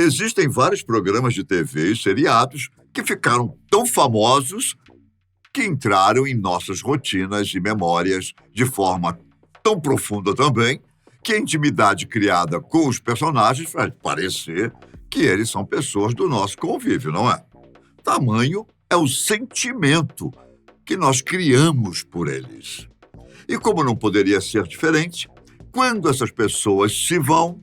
Existem vários programas de TV e seriados que ficaram tão famosos que entraram em nossas rotinas e memórias de forma tão profunda também que a intimidade criada com os personagens faz parecer que eles são pessoas do nosso convívio, não é? Tamanho é o sentimento que nós criamos por eles. E como não poderia ser diferente, quando essas pessoas se vão,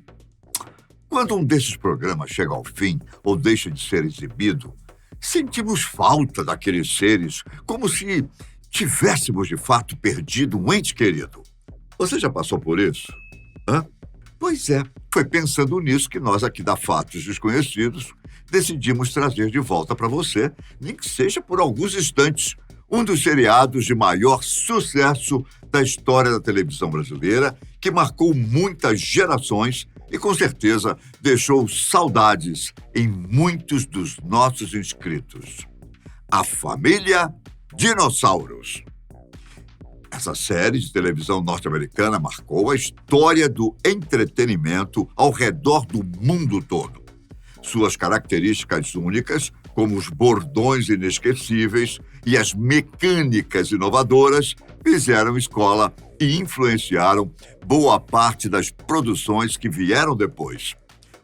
quando um desses programas chega ao fim ou deixa de ser exibido, sentimos falta daqueles seres, como se tivéssemos de fato perdido um ente querido. Você já passou por isso? Hã? Pois é, foi pensando nisso que nós aqui da Fatos Desconhecidos decidimos trazer de volta para você, nem que seja por alguns instantes, um dos seriados de maior sucesso da história da televisão brasileira, que marcou muitas gerações e, com certeza, deixou saudades em muitos dos nossos inscritos. A Família Dinossauros. Essa série de televisão norte-americana marcou a história do entretenimento ao redor do mundo todo. Suas características únicas, como os bordões inesquecíveis e as mecânicas inovadoras, fizeram escola e influenciaram boa parte das produções que vieram depois.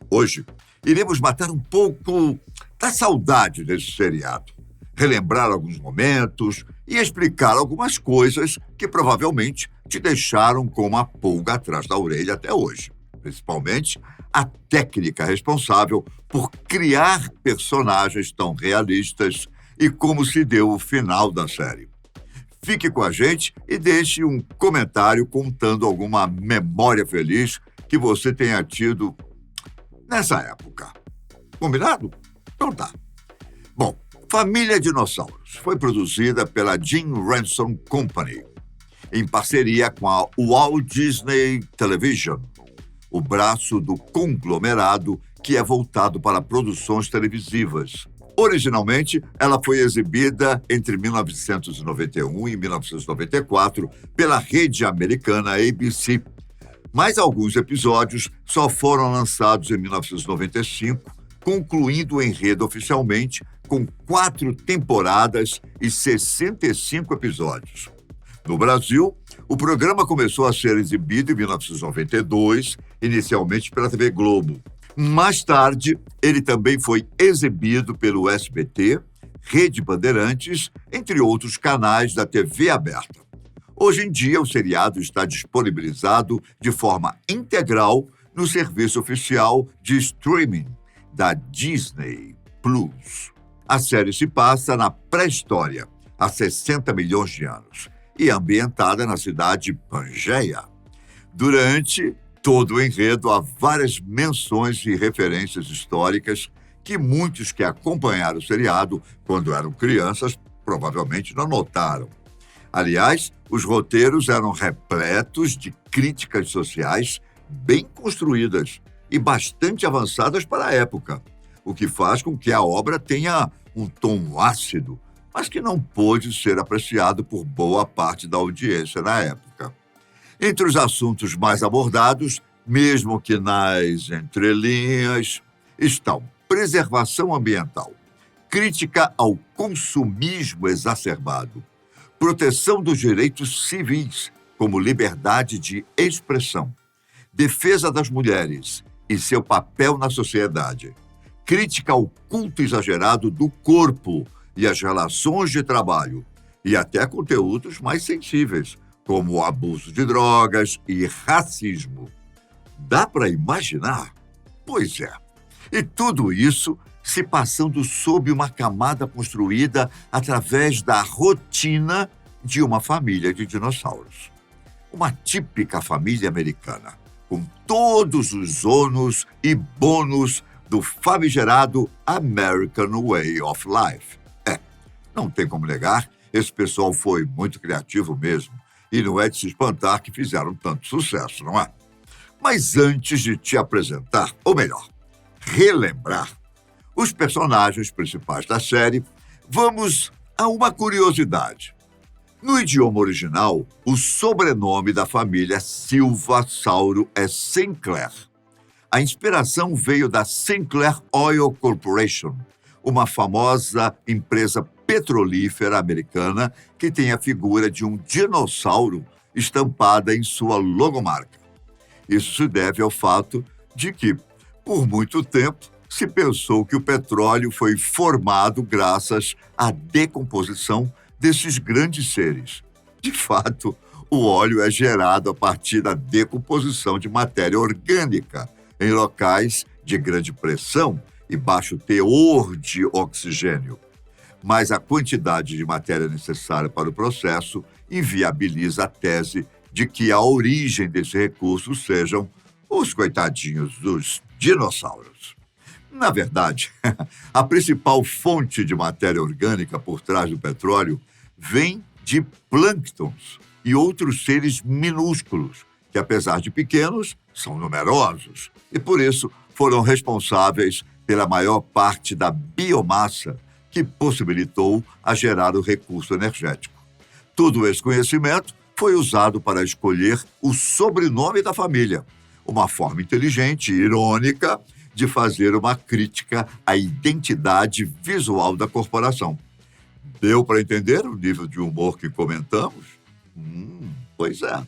Hoje, iremos matar um pouco da saudade desse seriado, relembrar alguns momentos e explicar algumas coisas que provavelmente te deixaram com uma pulga atrás da orelha até hoje. Principalmente a técnica responsável por criar personagens tão realistas e como se deu o final da série. Fique com a gente e deixe um comentário contando alguma memória feliz que você tenha tido nessa época. Combinado? Então tá. Bom, Família Dinossauros foi produzida pela Jim Henson Company, em parceria com a Walt Disney Television, o braço do conglomerado que é voltado para produções televisivas. Originalmente, ela foi exibida entre 1991 e 1994 pela rede americana ABC, mas alguns episódios só foram lançados em 1995, concluindo o enredo oficialmente com 4 temporadas e 65 episódios. No Brasil, o programa começou a ser exibido em 1992, inicialmente pela TV Globo. Mais tarde, ele também foi exibido pelo SBT, Rede Bandeirantes, entre outros canais da TV aberta. Hoje em dia, o seriado está disponibilizado de forma integral no serviço oficial de streaming da Disney Plus. A série se passa na pré-história, há 60 milhões de anos, e é ambientada na cidade de Pangeia. Durante todo o enredo, há várias menções e referências históricas que muitos que acompanharam o seriado quando eram crianças provavelmente não notaram. Aliás, os roteiros eram repletos de críticas sociais bem construídas e bastante avançadas para a época, o que faz com que a obra tenha um tom ácido, mas que não pôde ser apreciado por boa parte da audiência na época. Entre os assuntos mais abordados, mesmo que nas entrelinhas, estão preservação ambiental, crítica ao consumismo exacerbado, proteção dos direitos civis, como liberdade de expressão, defesa das mulheres e seu papel na sociedade, crítica ao culto exagerado do corpo e as relações de trabalho, e até conteúdos mais sensíveis, como o abuso de drogas e racismo. Dá para imaginar? Pois é. E tudo isso se passando sob uma camada construída através da rotina de uma família de dinossauros. Uma típica família americana, com todos os ônus e bônus do famigerado American Way of Life. Não tem como negar, esse pessoal foi muito criativo mesmo, e não é de se espantar que fizeram tanto sucesso, não é? Mas antes de te apresentar, ou melhor, relembrar os personagens principais da série, vamos a uma curiosidade. No idioma original, o sobrenome da família Silva Sauro é Sinclair. A inspiração veio da Sinclair Oil Corporation, uma famosa empresa petrolífera americana que tem a figura de um dinossauro estampada em sua logomarca. Isso se deve ao fato de que, por muito tempo, se pensou que o petróleo foi formado graças à decomposição desses grandes seres. De fato, o óleo é gerado a partir da decomposição de matéria orgânica em locais de grande pressão e baixo teor de oxigênio. Mas a quantidade de matéria necessária para o processo inviabiliza a tese de que a origem desse recurso sejam os coitadinhos dos dinossauros. Na verdade, a principal fonte de matéria orgânica por trás do petróleo vem de plânctons e outros seres minúsculos, que, apesar de pequenos, são numerosos e, por isso, foram responsáveis pela maior parte da biomassa que possibilitou a gerar o recurso energético. Todo esse conhecimento foi usado para escolher o sobrenome da família, uma forma inteligente e irônica de fazer uma crítica à identidade visual da corporação. Deu para entender o nível de humor que comentamos? Pois é.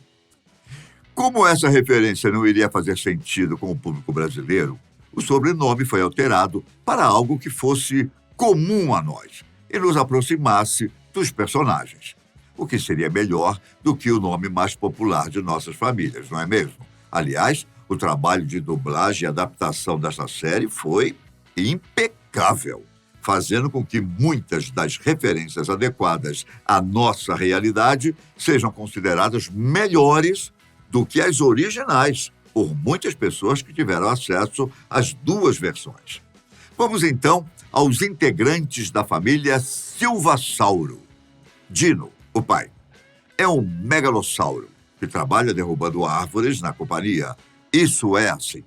Como essa referência não iria fazer sentido com o público brasileiro, o sobrenome foi alterado para algo que fosse comum a nós e nos aproximasse dos personagens. O que seria melhor do que o nome mais popular de nossas famílias, não é mesmo? Aliás, o trabalho de dublagem e adaptação dessa série foi impecável, fazendo com que muitas das referências adequadas à nossa realidade sejam consideradas melhores do que as originais, por muitas pessoas que tiveram acesso às duas versões. Vamos então aos integrantes da família Silvasauro. Dino, o pai, é um megalossauro que trabalha derrubando árvores na companhia. Isso é assim.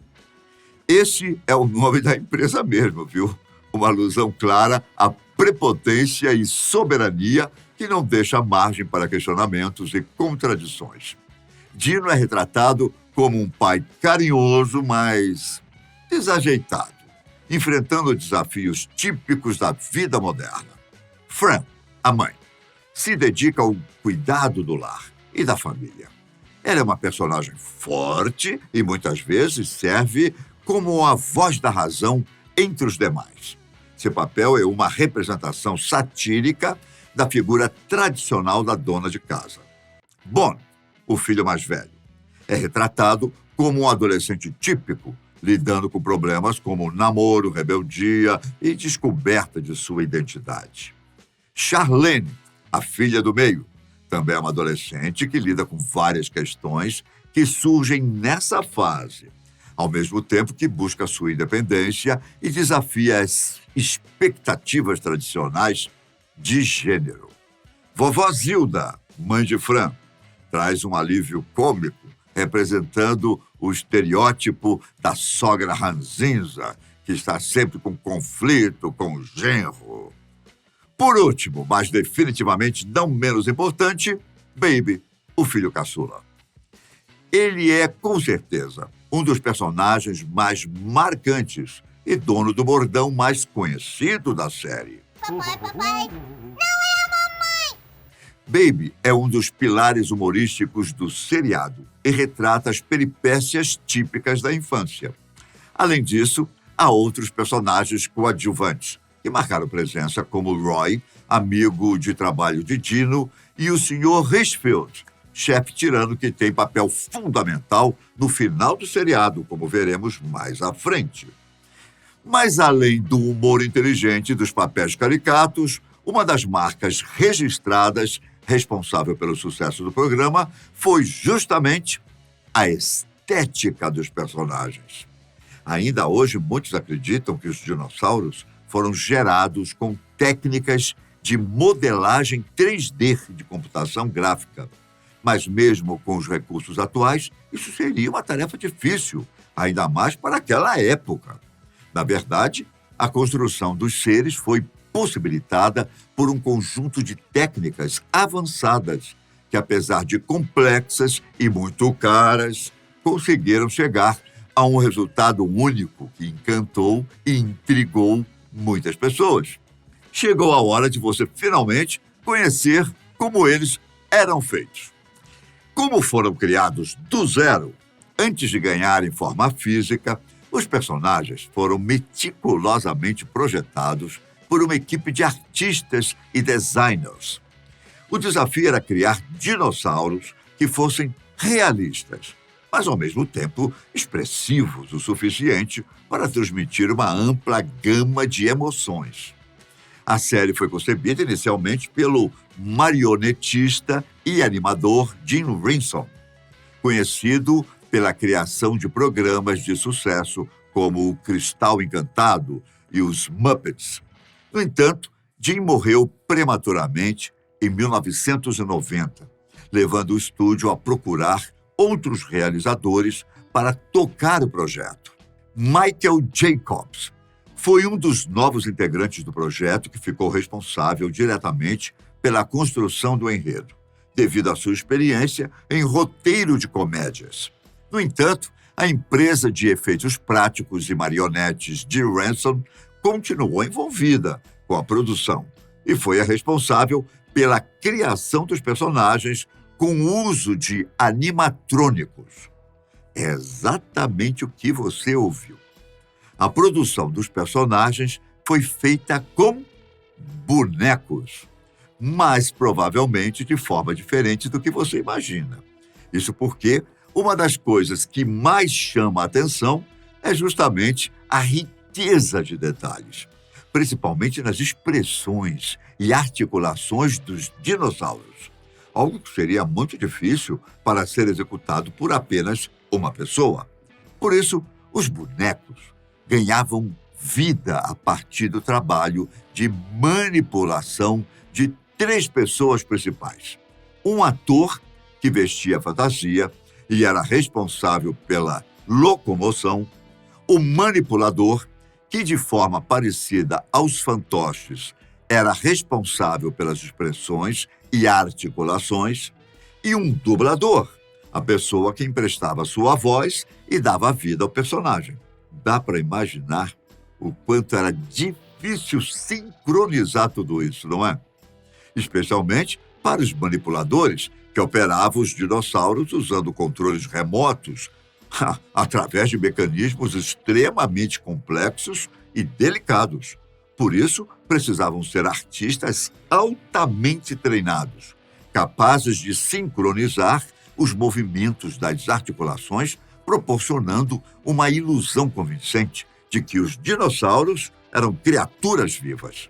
Esse é o nome da empresa mesmo, viu? Uma alusão clara à prepotência e soberania que não deixa margem para questionamentos e contradições. Dino é retratado como um pai carinhoso, mas desajeitado, enfrentando desafios típicos da vida moderna. Fran, a mãe, se dedica ao cuidado do lar e da família. Ela é uma personagem forte e muitas vezes serve como a voz da razão entre os demais. Seu papel é uma representação satírica da figura tradicional da dona de casa. Bon, o filho mais velho, é retratado como um adolescente típico, lidando com problemas como namoro, rebeldia e descoberta de sua identidade. Charlene, a filha do meio, também é uma adolescente que lida com várias questões que surgem nessa fase, ao mesmo tempo que busca sua independência e desafia as expectativas tradicionais de gênero. Vovó Zilda, mãe de Fran, traz um alívio cômico, representando o estereótipo da sogra ranzinza, que está sempre com conflito com o genro. Por último, mas definitivamente não menos importante, Baby, o filho caçula. Ele é, com certeza, um dos personagens mais marcantes e dono do bordão mais conhecido da série. Papai, Baby é um dos pilares humorísticos do seriado e retrata as peripécias típicas da infância. Além disso, há outros personagens coadjuvantes que marcaram presença, como Roy, amigo de trabalho de Dino, e o Sr. Richfield, chefe tirano que tem papel fundamental no final do seriado, como veremos mais à frente. Mas além do humor inteligente e dos papéis caricatos, uma das marcas registradas responsável pelo sucesso do programa foi justamente a estética dos personagens. Ainda hoje, muitos acreditam que os dinossauros foram gerados com técnicas de modelagem 3D de computação gráfica. Mas mesmo com os recursos atuais, isso seria uma tarefa difícil, ainda mais para aquela época. Na verdade, a construção dos seres foi possibilitada por um conjunto de técnicas avançadas que, apesar de complexas e muito caras, conseguiram chegar a um resultado único que encantou e intrigou muitas pessoas. Chegou a hora de você finalmente conhecer como eles eram feitos. Como foram criados do zero, antes de ganharem forma física, os personagens foram meticulosamente projetados por uma equipe de artistas e designers. O desafio era criar dinossauros que fossem realistas, mas ao mesmo tempo expressivos o suficiente para transmitir uma ampla gama de emoções. A série foi concebida inicialmente pelo marionetista e animador Jim Henson, conhecido pela criação de programas de sucesso como O Cristal Encantado e os Muppets. No entanto, Jim morreu prematuramente em 1990, levando o estúdio a procurar outros realizadores para tocar o projeto. Michael Jacobs foi um dos novos integrantes do projeto que ficou responsável diretamente pela construção do enredo, devido à sua experiência em roteiro de comédias. No entanto, a empresa de efeitos práticos e marionetes de Henson continuou envolvida com a produção e foi a responsável pela criação dos personagens com o uso de animatrônicos. É exatamente o que você ouviu. A produção dos personagens foi feita com bonecos, mas provavelmente de forma diferente do que você imagina. Isso porque uma das coisas que mais chama a atenção é justamente a riqueza de detalhes, principalmente nas expressões e articulações dos dinossauros, algo que seria muito difícil para ser executado por apenas uma pessoa. Por isso, os bonecos ganhavam vida a partir do trabalho de manipulação de 3 pessoas principais. Um ator que vestia fantasia e era responsável pela locomoção, o manipulador, que de forma parecida aos fantoches era responsável pelas expressões e articulações, e um dublador, a pessoa que emprestava sua voz e dava vida ao personagem. Dá para imaginar o quanto era difícil sincronizar tudo isso, não é? Especialmente para os manipuladores que operavam os dinossauros usando controles remotos, através de mecanismos extremamente complexos e delicados. Por isso, precisavam ser artistas altamente treinados, capazes de sincronizar os movimentos das articulações, proporcionando uma ilusão convincente de que os dinossauros eram criaturas vivas.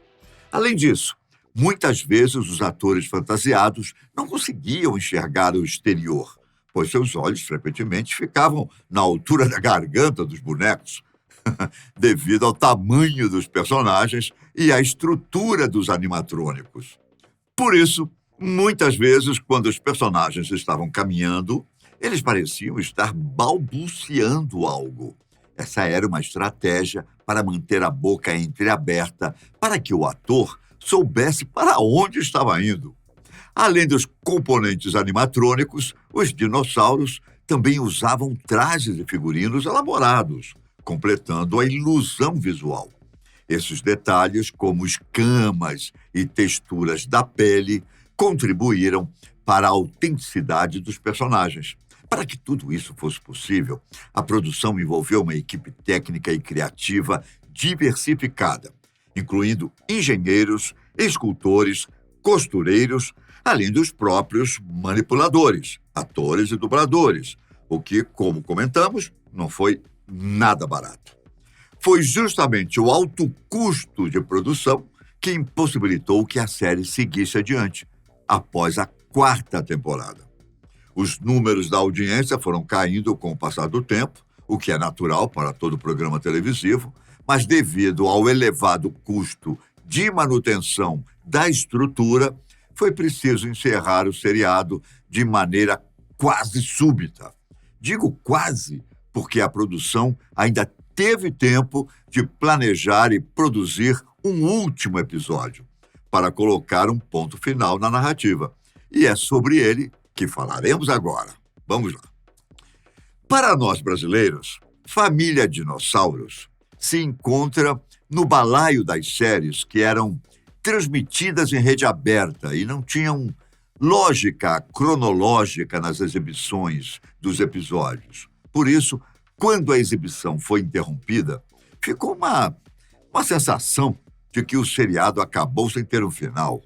Além disso, muitas vezes os atores fantasiados não conseguiam enxergar o exterior, pois seus olhos frequentemente ficavam na altura da garganta dos bonecos, devido ao tamanho dos personagens e à estrutura dos animatrônicos. Por isso, muitas vezes, quando os personagens estavam caminhando, eles pareciam estar balbuciando algo. Essa era uma estratégia para manter a boca entreaberta para que o ator soubesse para onde estava indo. Além dos componentes animatrônicos, os dinossauros também usavam trajes e figurinos elaborados, completando a ilusão visual. Esses detalhes, como escamas e texturas da pele, contribuíram para a autenticidade dos personagens. Para que tudo isso fosse possível, a produção envolveu uma equipe técnica e criativa diversificada, incluindo engenheiros, escultores, costureiros, além dos próprios manipuladores, atores e dubladores, o que, como comentamos, não foi nada barato. Foi justamente o alto custo de produção que impossibilitou que a série seguisse adiante, após a 4ª temporada. Os números da audiência foram caindo com o passar do tempo, o que é natural para todo programa televisivo, mas devido ao elevado custo de manutenção da estrutura, foi preciso encerrar o seriado de maneira quase súbita. Digo quase porque a produção ainda teve tempo de planejar e produzir um último episódio, para colocar um ponto final na narrativa. E é sobre ele que falaremos agora. Vamos lá. Para nós brasileiros, Família Dinossauros se encontra no balaio das séries que eram transmitidas em rede aberta e não tinham lógica cronológica nas exibições dos episódios. Por isso, quando a exibição foi interrompida, ficou uma sensação de que o seriado acabou sem ter um final,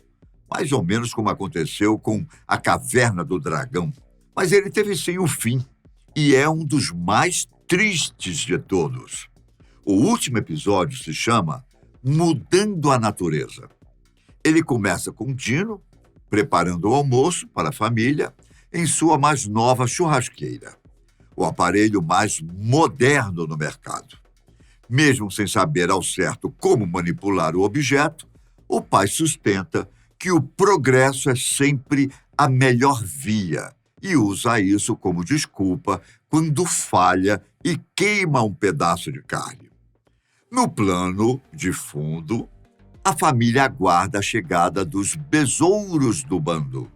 mais ou menos como aconteceu com A Caverna do Dragão. Mas ele teve sim um fim, e é um dos mais tristes de todos. O último episódio se chama Mudando a Natureza. Ele começa com Dino preparando o almoço para a família em sua mais nova churrasqueira, o aparelho mais moderno no mercado. Mesmo sem saber ao certo como manipular o objeto, o pai sustenta que o progresso é sempre a melhor via e usa isso como desculpa quando falha e queima um pedaço de carne. No plano de fundo, a família aguarda a chegada dos besouros do bando,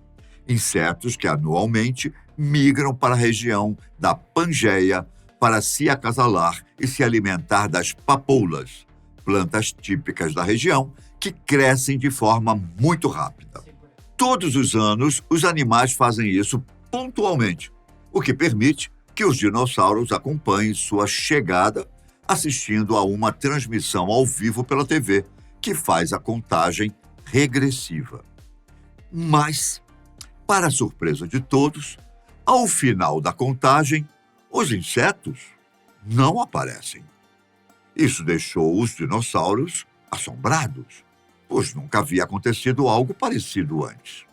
insetos que anualmente migram para a região da Pangeia para se acasalar e se alimentar das papoulas, plantas típicas da região que crescem de forma muito rápida. Todos os anos, os animais fazem isso pontualmente, o que permite que os dinossauros acompanhem sua chegada assistindo a uma transmissão ao vivo pela TV, que faz a contagem regressiva. Mas, para a surpresa de todos, ao final da contagem, os insetos não aparecem. Isso deixou os dinossauros assombrados, pois nunca havia acontecido algo parecido antes.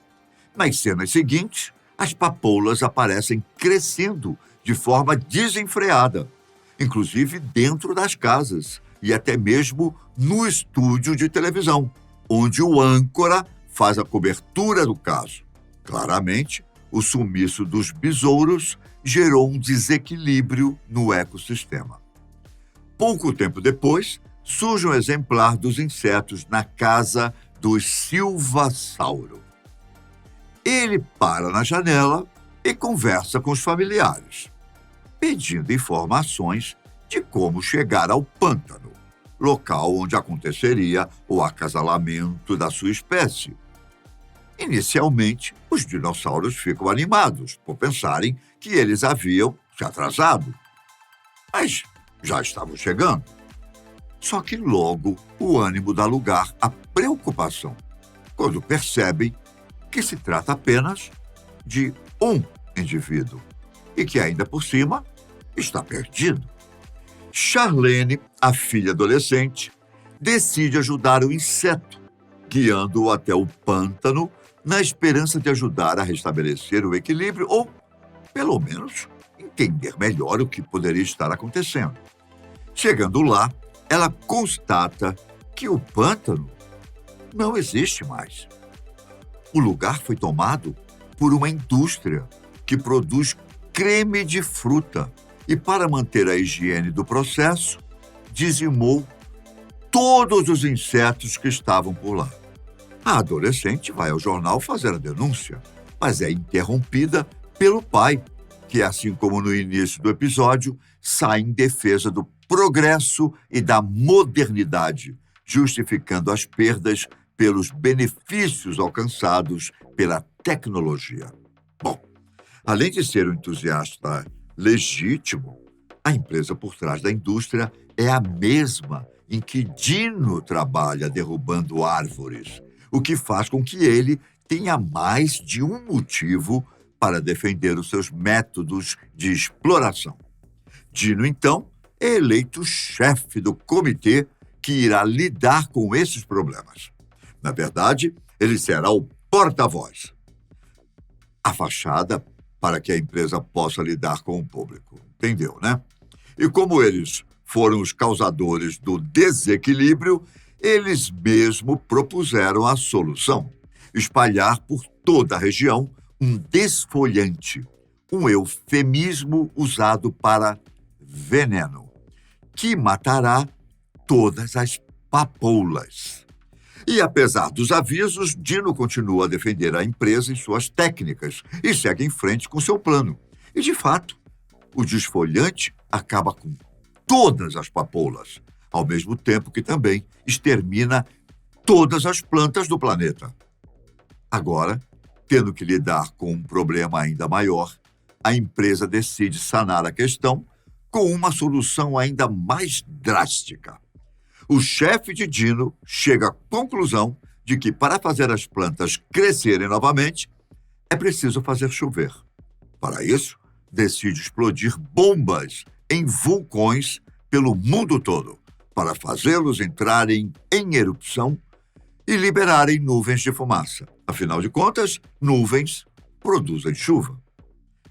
Nas cenas seguintes, as papoulas aparecem crescendo de forma desenfreada, inclusive dentro das casas e até mesmo no estúdio de televisão, onde o âncora faz a cobertura do caso. Claramente, o sumiço dos besouros gerou um desequilíbrio no ecossistema. Pouco tempo depois, surge um exemplar dos insetos na casa dos Silvasauro. Ele para na janela e conversa com os familiares, pedindo informações de como chegar ao pântano, local onde aconteceria o acasalamento da sua espécie. Inicialmente, os dinossauros ficam animados por pensarem que eles haviam se atrasado. Mas já estavam chegando. Só que logo o ânimo dá lugar à preocupação, quando percebem que se trata apenas de um indivíduo e que ainda por cima está perdido. Charlene, a filha adolescente, decide ajudar o inseto, guiando-o até o pântano na esperança de ajudar a restabelecer o equilíbrio ou, pelo menos, entender melhor o que poderia estar acontecendo. Chegando lá, ela constata que o pântano não existe mais. O lugar foi tomado por uma indústria que produz creme de fruta e, para manter a higiene do processo, dizimou todos os insetos que estavam por lá. A adolescente vai ao jornal fazer a denúncia, mas é interrompida pelo pai, que, assim como no início do episódio, sai em defesa do progresso e da modernidade, justificando as perdas pelos benefícios alcançados pela tecnologia. Bom, além de ser um entusiasta legítimo, a empresa por trás da indústria é a mesma em que Dino trabalha derrubando árvores, o que faz com que ele tenha mais de um motivo para defender os seus métodos de exploração. Dino, então, é eleito chefe do comitê que irá lidar com esses problemas. Na verdade, ele será o porta-voz. A fachada para que a empresa possa lidar com o público. Entendeu, né? E como eles foram os causadores do desequilíbrio, eles mesmo propuseram a solução: espalhar por toda a região um desfolhante, um eufemismo usado para veneno, que matará todas as papoulas. E apesar dos avisos, Dino continua a defender a empresa e suas técnicas e segue em frente com seu plano. E, de fato, o desfolhante acaba com todas as papoulas, ao mesmo tempo que também extermina todas as plantas do planeta. Agora, tendo que lidar com um problema ainda maior, a empresa decide sanar a questão com uma solução ainda mais drástica. O chefe de Dino chega à conclusão de que, para fazer as plantas crescerem novamente, é preciso fazer chover. Para isso, decide explodir bombas em vulcões pelo mundo todo, para fazê-los entrarem em erupção e liberarem nuvens de fumaça. Afinal de contas, nuvens produzem chuva.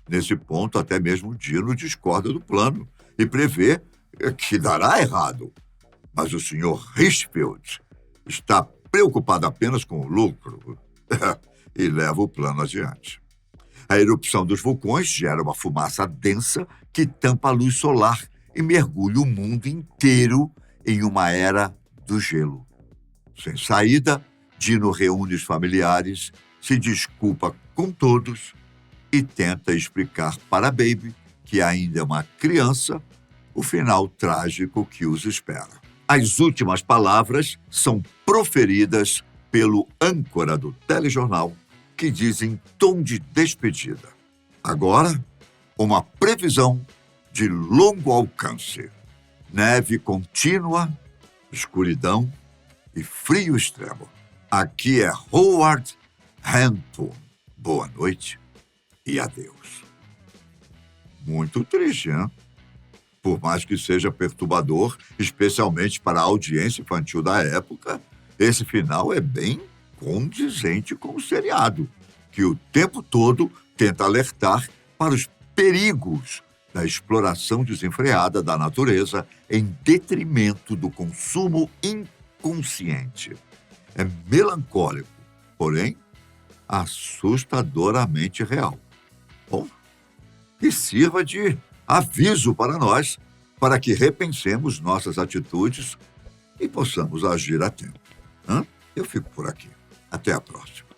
Nesse ponto, até mesmo Dino discorda do plano e prevê que dará errado. Mas o Sr. Richfield está preocupado apenas com o lucro e leva o plano adiante. A erupção dos vulcões gera uma fumaça densa que tampa a luz solar e mergulha o mundo inteiro em uma era do gelo. Sem saída, Dino reúne os familiares, se desculpa com todos e tenta explicar para Baby, que ainda é uma criança, o final trágico que os espera. As últimas palavras são proferidas pelo âncora do telejornal, que diz em tom de despedida: agora, uma previsão de longo alcance. Neve contínua, escuridão e frio extremo. Aqui é Howard Hampton. Boa noite e adeus. Muito triste, hein? Por mais que seja perturbador, especialmente para a audiência infantil da época, esse final é bem condizente com o seriado, que o tempo todo tenta alertar para os perigos da exploração desenfreada da natureza em detrimento do consumo inconsciente. É melancólico, porém assustadoramente real. Bom, que sirva de aviso para nós, para que repensemos nossas atitudes e possamos agir a tempo. Eu fico por aqui. Até a próxima.